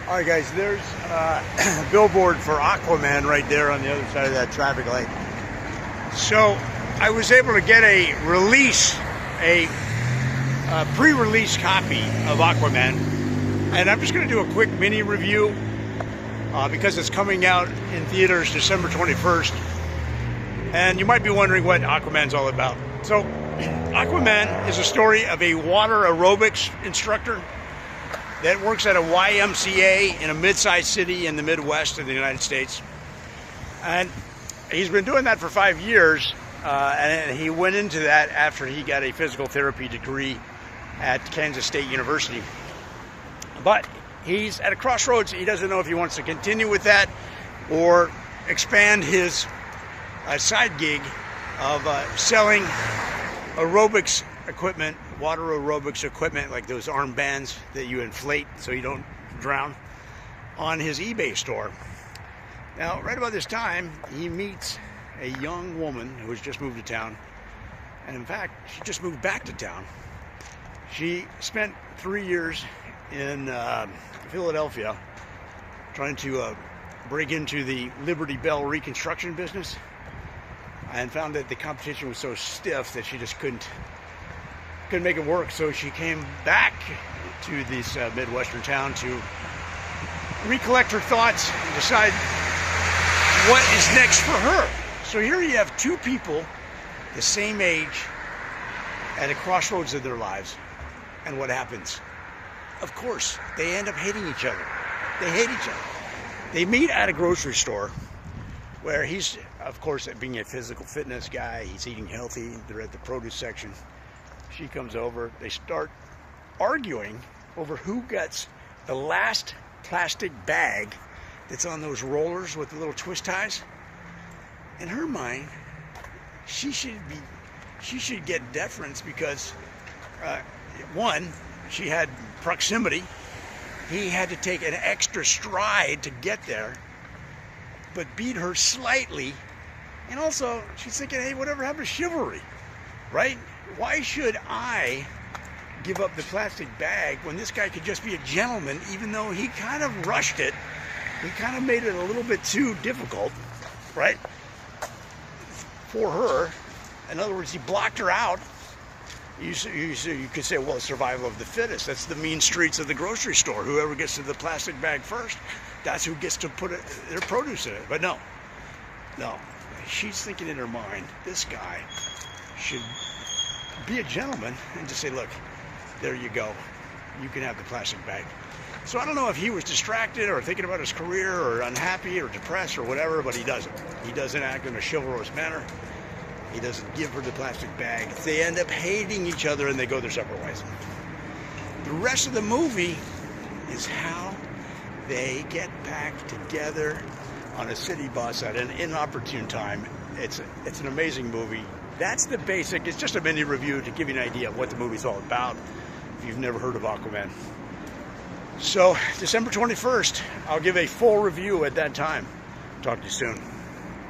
All right, guys, there's a billboard for AQUAMAN right there on the other side of that traffic light. So I was able to get a pre-release copy of AQUAMAN, and I'm just going to do a quick mini review because it's coming out in theaters December 21st. And you might be wondering what AQUAMAN's all about. So AQUAMAN is a story of a water aerobics instructor that works at a YMCA in a mid-sized city in the Midwest of the United States. And he's been doing that for 5 years, and he went into that after he got a physical therapy degree at Kansas State University. But he's at a crossroads. He doesn't know if he wants to continue with that or expand his side gig of selling aerobics equipment, water aerobics equipment, like those armbands that you inflate so you don't drown, on his eBay store. Now, right about this time, he meets a young woman who has just moved to town. And in fact, she just moved back to town. She spent 3 years in Philadelphia trying to break into the Liberty Bell reconstruction business, and found that the competition was so stiff that she just couldn't make it work. So she came back to this Midwestern town to recollect her thoughts and decide what is next for her. So here you have two people the same age at a crossroads of their lives. And what happens? Of course, they end up hating each other. They hate each other. They meet at a grocery store where he's, of course, being a physical fitness guy, he's eating healthy. They're at the produce section. She comes over. They start arguing over who gets the last plastic bag that's on those rollers with the little twist ties. In her mind, she should get deference because, one, she had proximity. He had to take an extra stride to get there, but beat her slightly. And also, she's thinking, hey, whatever happened to chivalry, right? Why should I give up the plastic bag when this guy could just be a gentleman, even though he kind of rushed it? He kind of made it a little bit too difficult, right, for her. In other words, he blocked her out. You could say, well, survival of the fittest. That's the mean streets of the grocery store. Whoever gets to the plastic bag first, that's who gets to put their produce in it. But no. She's thinking in her mind, this guy should be a gentleman and just say, look, there you go. You can have the plastic bag. So I don't know if he was distracted or thinking about his career or unhappy or depressed or whatever, but he doesn't. He doesn't act in a chivalrous manner. He doesn't give her the plastic bag. They end up hating each other and they go their separate ways. The rest of the movie is how they get back together on a city bus at an inopportune time. It's an amazing movie. That's the basic. It's just a mini review to give you an idea of what the movie's all about if you've never heard of AQUAMAN. So December 21st, I'll give a full review at that time. Talk to you soon.